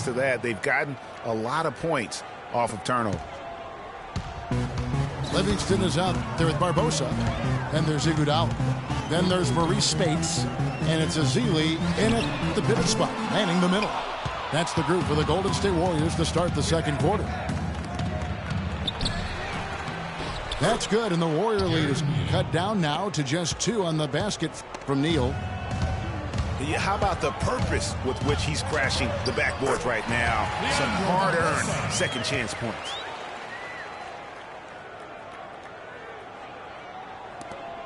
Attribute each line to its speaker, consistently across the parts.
Speaker 1: thanks to that, they've gotten a lot of points off of turnover.
Speaker 2: Livingston is out there with Barbosa. Then there's Iguodala. Then there's Maurice Spates. And it's Azili in at the pivot spot, manning the middle. That's the group for the Golden State Warriors to start the second quarter. That's good, and the Warrior lead is cut down now to just 2 on the basket from Neal.
Speaker 1: How about the purpose with which he's crashing the backboards right now? Some hard-earned second chance points.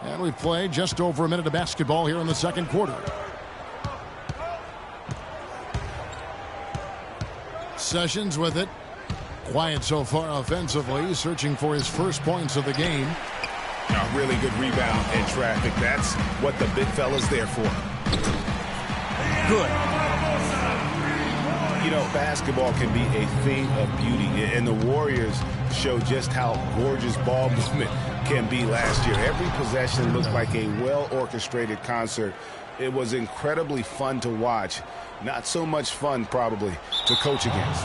Speaker 2: And we've played just over a minute of basketball here in the second quarter. Sessions with it. Quiet so far offensively, searching for his first points of the game.
Speaker 1: A really good rebound in traffic. That's what the big fella's there for.
Speaker 2: Good.
Speaker 1: You know, basketball can be a thing of beauty, and the Warriors show just how gorgeous ball movement can be last year. Every possession looked like a well-orchestrated concert. It was incredibly fun to watch. Not so much fun, probably, to coach against.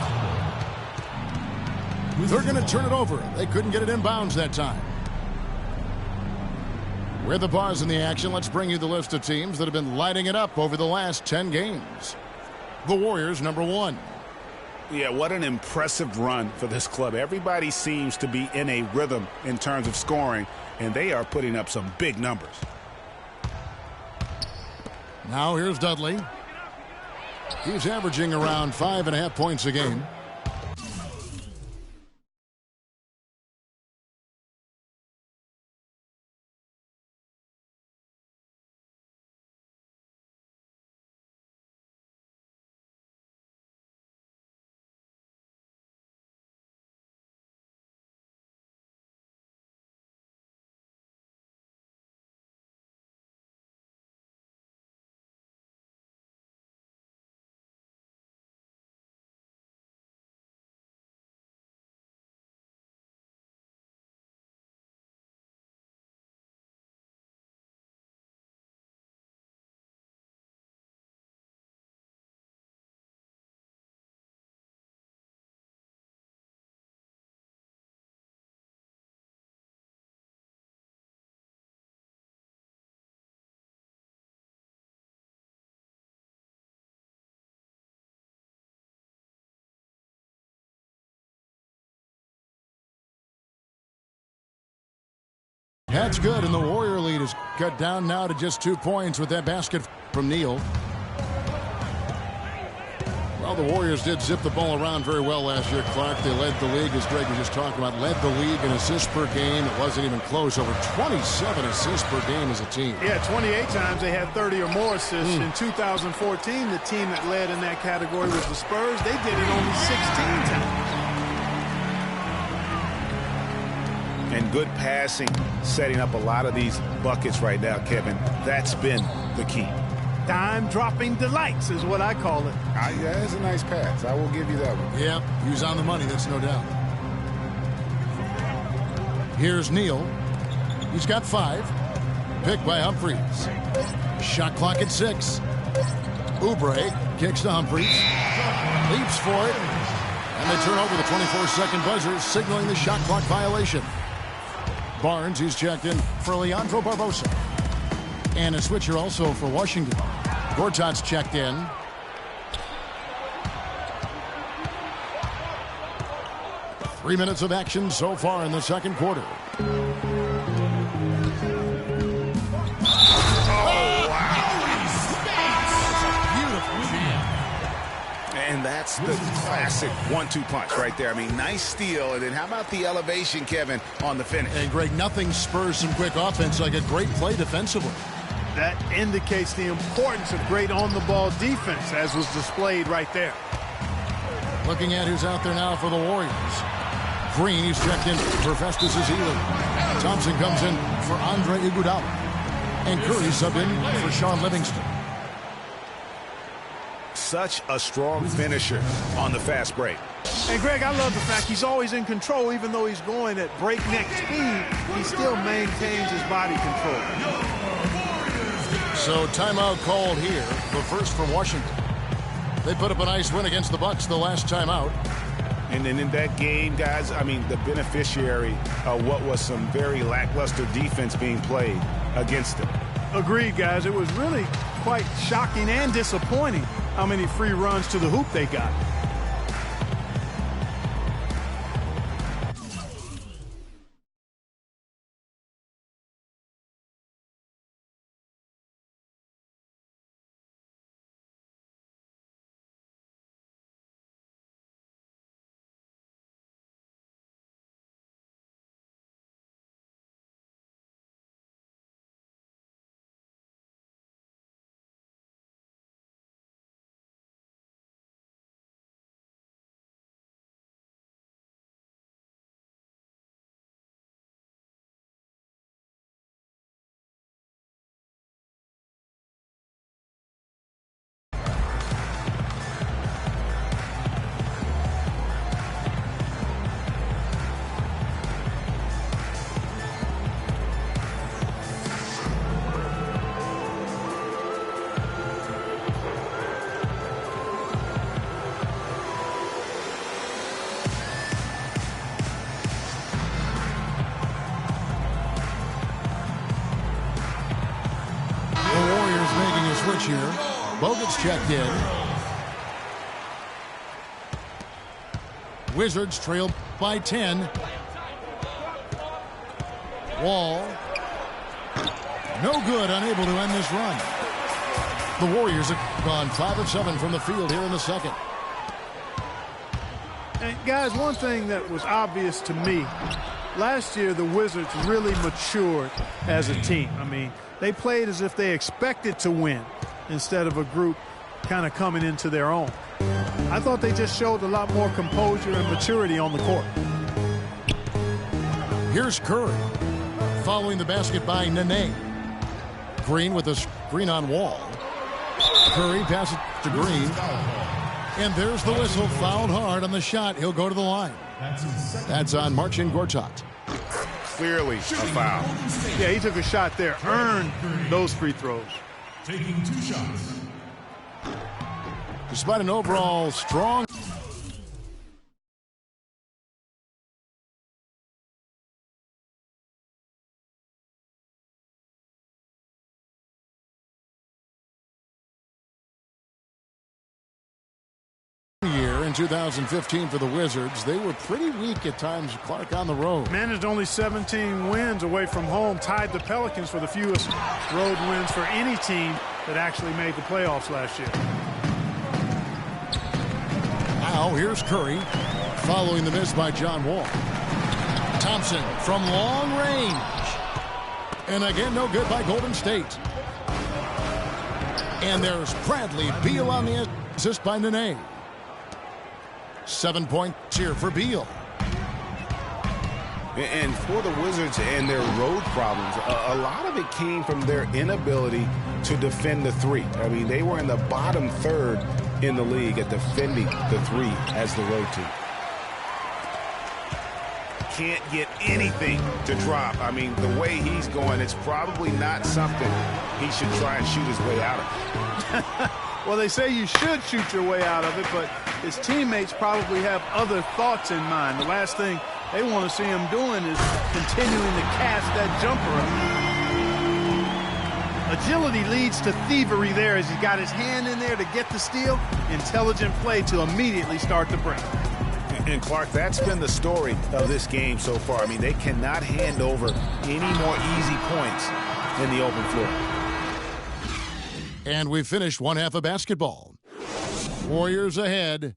Speaker 2: They're going to turn it over. They couldn't get it in bounds that time. With the pause in the action, let's bring you the list of teams that have been lighting it up over the last 10 games. The Warriors, number 1.
Speaker 1: Yeah, what an impressive run for this club. Everybody seems to be in a rhythm in terms of scoring, and they are putting up some big numbers.
Speaker 2: Now here's Dudley. He's averaging around 5.5 points a game. That's good, and the Warrior lead is cut down now to just 2 points with that basket from Neal. Well, the Warriors did zip the ball around very well last year, Clark. They led the league, as Greg was just talking about, led the league in assists per game. It wasn't even close. Over 27 assists per game as a team.
Speaker 3: Yeah, 28 times they had 30 or more assists. In 2014, the team that led in that category was the Spurs. They did it only 16 times.
Speaker 1: And good passing, setting up a lot of these buckets right now, Kevin. That's been the key.
Speaker 3: Dime-dropping delights is what I call it.
Speaker 1: Yeah, that's a nice pass. I will give you that one.
Speaker 2: Yeah, he was on the money, that's no doubt. Here's Neal. He's got 5. Picked by Humphries. Shot clock at 6. Oubre kicks to Humphries. Leaps for it. And they turn over the 24-second buzzer, signaling the shot clock violation. Barnes, who's checked in for Leandro Barbosa. And a switcher also for Washington. Gortat's checked in. Three minutes of action so far in the second quarter.
Speaker 1: And that's the classic 1-2 punch right there. I mean, nice steal. And then how about the elevation, Kevin, on the finish?
Speaker 2: And, Greg, nothing spurs some quick offense like a great play defensively.
Speaker 3: That indicates the importance of great on-the-ball defense, as was displayed right there.
Speaker 2: Looking at who's out there now for the Warriors. Green, he's checked in for Festus Ezeli. Thompson comes in for Andre Iguodala. And Curry subbed in for Sean Livingston.
Speaker 1: Such a strong finisher on the fast break.
Speaker 3: And, Greg, I love the fact he's always in control. Even though he's going at breakneck speed, he still maintains his body control.
Speaker 2: So timeout called here, the first for Washington. They put up a nice win against the Bucks the last time out.
Speaker 1: And then in that game, guys, I mean, the beneficiary of what was some very lackluster defense being played against them.
Speaker 3: Agreed, guys. It was really quite shocking and disappointing how many free runs to the hoop they got.
Speaker 2: Switch here. Bogut's checked in. Wizards trail by 10. Wall. No good, unable to end this run. The Warriors have gone 5 of 7 from the field here in the second.
Speaker 3: And guys, one thing that was obvious to me, last year the Wizards really matured as a team. I mean, they played as if they expected to win instead of a group kind of coming into their own. I thought they just showed a lot more composure and maturity on the court.
Speaker 2: Here's Curry following the basket by Nene. Green with a screen on Wall. Curry passes to Green. And there's the whistle. Fouled hard on the shot. He'll go to the line. That's on Marcin Gortat.
Speaker 1: Clearly a foul.
Speaker 3: Yeah, he took a shot there. Earned those free throws.
Speaker 4: Taking 2 shots.
Speaker 2: Despite an overall strong year in 2015 for the Wizards, they were pretty weak at times, Clark, on the road.
Speaker 3: Managed only 17 wins away from home, tied the Pelicans for the fewest road wins for any team that actually made the playoffs last year.
Speaker 2: Now here's Curry following the miss by John Wall. Thompson from long range. And again, no good by Golden State. And there's Bradley Beal on the assist by Nene. 7 points here for Beal.
Speaker 1: And for the Wizards and their road problems, a lot of it came from their inability to defend the three. I mean, they were in the bottom third in the league at defending the three as the road team. Can't get anything to drop. I mean, the way he's going, it's probably not something he should try and shoot his way out of.
Speaker 3: Well, they say you should shoot your way out of it, but his teammates probably have other thoughts in mind. The last thing they want to see him doing is continuing to cast that jumper up. Agility leads to thievery there as he got his hand in there to get the steal. Intelligent play to immediately start the break.
Speaker 1: And Clark, that's been the story of this game so far. I mean, they cannot hand over any more easy points in the open floor.
Speaker 2: And we've finished one half of basketball. Warriors ahead.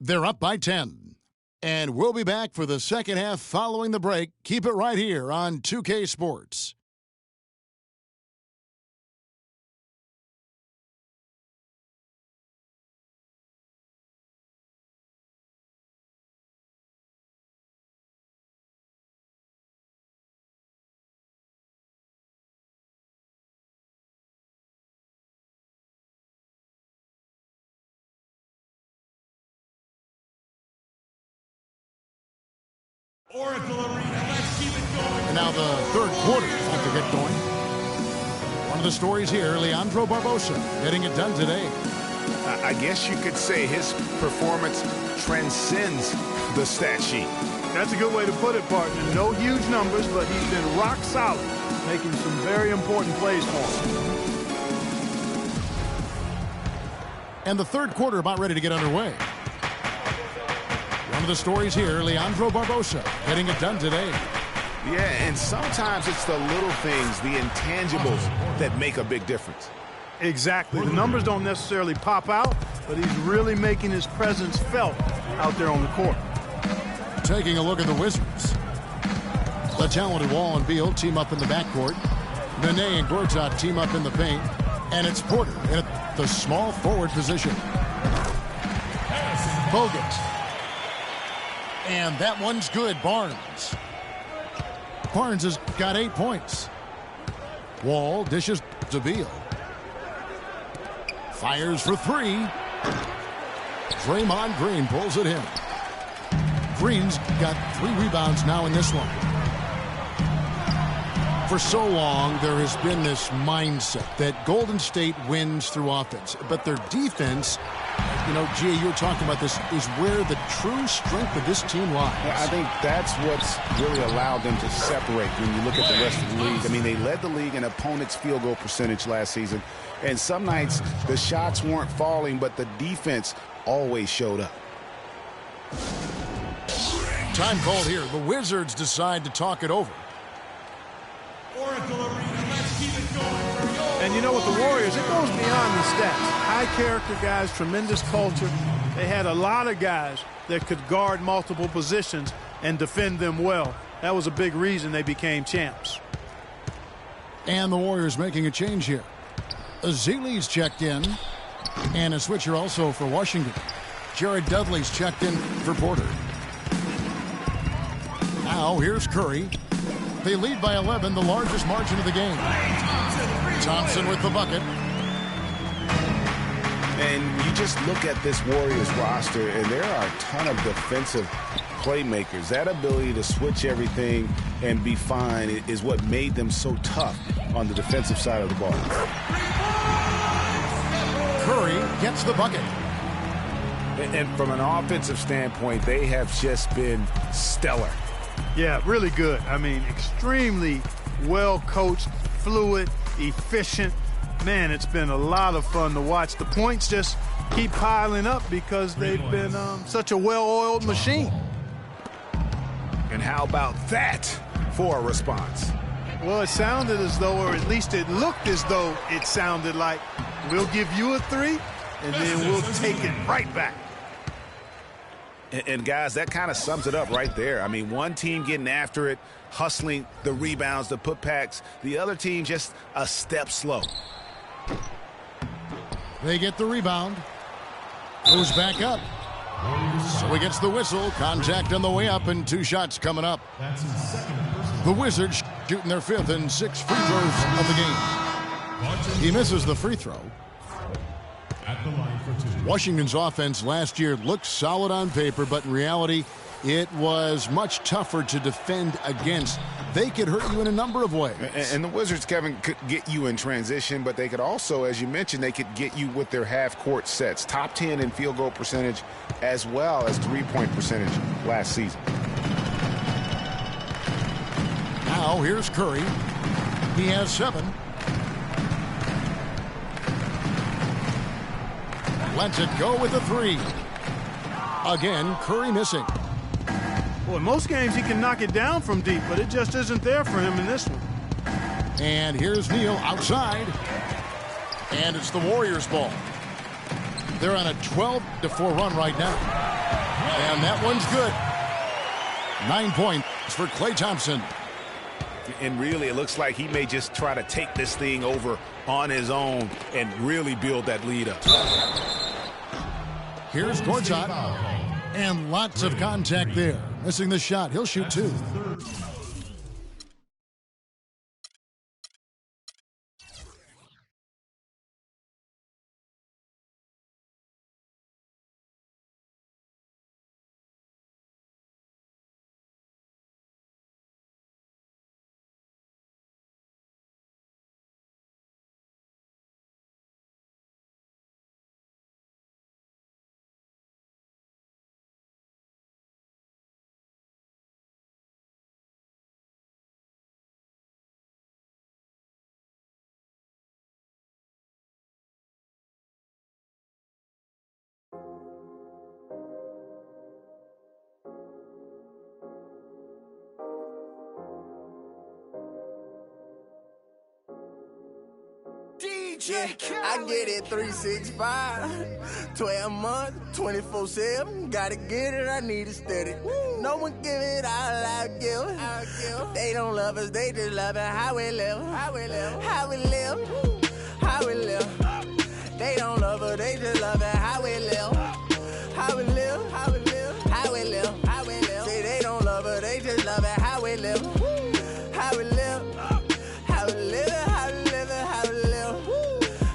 Speaker 2: They're up by 10. And we'll be back for the second half following the break. Keep it right here on 2K Sports.
Speaker 4: Oracle Arena, let's keep it going.
Speaker 2: And now the third quarter is about to get going. One of the stories here, Leandro Barbosa getting it done today.
Speaker 1: I guess you could say his performance transcends the stat sheet.
Speaker 3: That's a good way to put it, partner. No huge numbers, but he's been rock solid, making some very important plays for him.
Speaker 2: And the third quarter about ready to get underway. One of the stories here, Leandro Barbosa getting it done today.
Speaker 1: Yeah, and sometimes it's the little things, the intangibles, that make a big difference.
Speaker 3: Exactly. The numbers don't necessarily pop out, but he's really making his presence felt out there on the court.
Speaker 2: Taking a look at the Wizards. The talented Wall and Beal team up in the backcourt. Nene and Gortat team up in the paint. And it's Porter in the small forward position. Bogut. And that one's good, Barnes. Barnes has got 8 points. Wall dishes to Beal. Fires for 3. Draymond Green pulls it in. Green's got 3 rebounds now in this one. For so long, there has been this mindset that Golden State wins through offense, but their defense, you know, Gia, you were talking about this, is where the true strength of this team lies.
Speaker 1: I think that's what's really allowed them to separate when you look at the rest of the league. I mean, they led the league in opponents' field goal percentage last season, and some nights the shots weren't falling, but the defense always showed up.
Speaker 2: Time called here. The Wizards decide to talk it over.
Speaker 4: Oracle Arena, let's keep it going.
Speaker 3: And you know, with the Warriors, it goes beyond the stats. High character guys, tremendous culture. They had a lot of guys that could guard multiple positions and defend them well. That was a big reason they became champs.
Speaker 2: And the Warriors making a change here. Azili's checked in. And a switcher also for Washington. Jared Dudley's checked in for Porter. Now here's Curry. They lead by 11, the largest margin of the game. Thompson with the bucket.
Speaker 1: And you just look at this Warriors roster, and there are a ton of defensive playmakers. That ability to switch everything and be fine is what made them so tough on the defensive side of the ball.
Speaker 2: Curry gets the bucket.
Speaker 1: And from an offensive standpoint, they have just been stellar.
Speaker 3: Yeah, really good. I mean, extremely well coached, fluid, efficient. Man, it's been a lot of fun to watch. The points just keep piling up because they've been such a well-oiled machine.
Speaker 1: And how about that for a response?
Speaker 3: Well, it sounded as though, or at least it looked as though it sounded like, we'll give you a 3, and then we'll take it right back.
Speaker 1: And guys, that kind of sums it up right there. I mean, one team getting after it, hustling the rebounds, the putbacks. The other team just a step slow.
Speaker 2: They get the rebound. Goes back up. So he gets the whistle. Contact on the way up, and 2 shots coming up. The Wizards shooting their 5th and 6th free throws of the game. He misses the free throw.
Speaker 4: At the line for 2.
Speaker 2: Washington's offense last year looked solid on paper, but in reality, it was much tougher to defend against. They could hurt you in a number of ways.
Speaker 1: And the Wizards, Kevin, could get you in transition, but they could also, as you mentioned, they could get you with their half-court sets. Top 10 in field goal percentage as well as three-point percentage last season.
Speaker 2: Now here's Curry. He has 7. Lets it go with a 3. Again, Curry missing.
Speaker 3: Boy, most games he can knock it down from deep, but it just isn't there for him in this one.
Speaker 2: And here's Neal outside. And it's the Warriors' ball. They're on a 12-4 run right now. And that one's good. 9 points for Klay Thompson.
Speaker 1: And really, it looks like he may just try to take this thing over on his own and really build that lead up.
Speaker 2: Here's Gortat. And lots of contact there. Missing the shot. He'll shoot 2.
Speaker 5: Yeah, I get it 365, 12 months, 24/7. Gotta get it, I need it steady. No one give it all I give. They don't love us, they just love it how we live. How we live. How we live. How we live. They don't love us, they just love it how we live. How we live. How we live. How we live. How we live. Say they don't love us, they just love it how we live. How we live. How we live. How we live. How we live. How we live.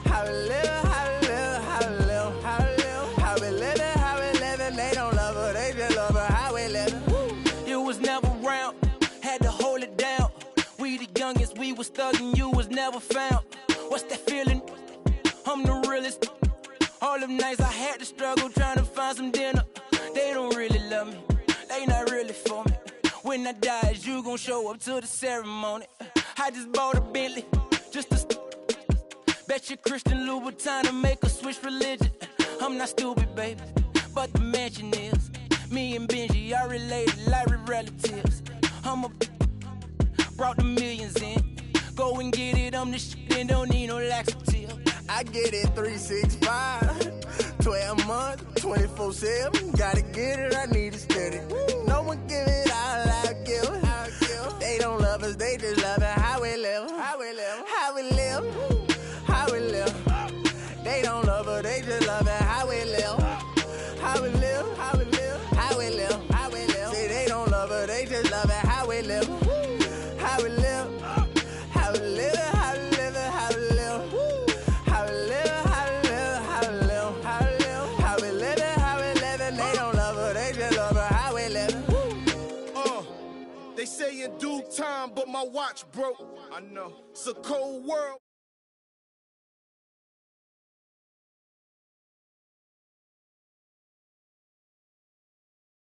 Speaker 5: How we live. How we live. How we live. How we live. How we live. They don't love us, they just love it how we live.
Speaker 6: You was never around, had to hold it down. We the youngest, we was thugging, you was never found. What's that feeling? I'm the realest. All them nights I had to struggle trying to find some dinner. They don't really love me, they not really for me. When I die, is you gon' show up to the ceremony? I just bought a Bentley, just to bet you Christian Louboutin to make a switch religion. I'm not stupid, baby, but the mansion is. Me and Benji are related like relatives. Brought the millions in. Go and get it, I'm the shit and don't need no laxative.
Speaker 5: I get it 365, 12 months, 24/7. Gotta get it, I need it steady. No one give it all I give. They don't love us, they just love it how we live. How we live. How we live. How we live. They don't love us, they just love it how we live. How we live. How we live. How we live. How we live. Say they don't love us, they just love it how we live. How we live. How we live. How we live. How we live. How we live. How we live. How we live. How we live. How we live. How we live. They don't love us, they just love it how we live.
Speaker 7: They say in due time, but my watch broke. I know. It's a cold world.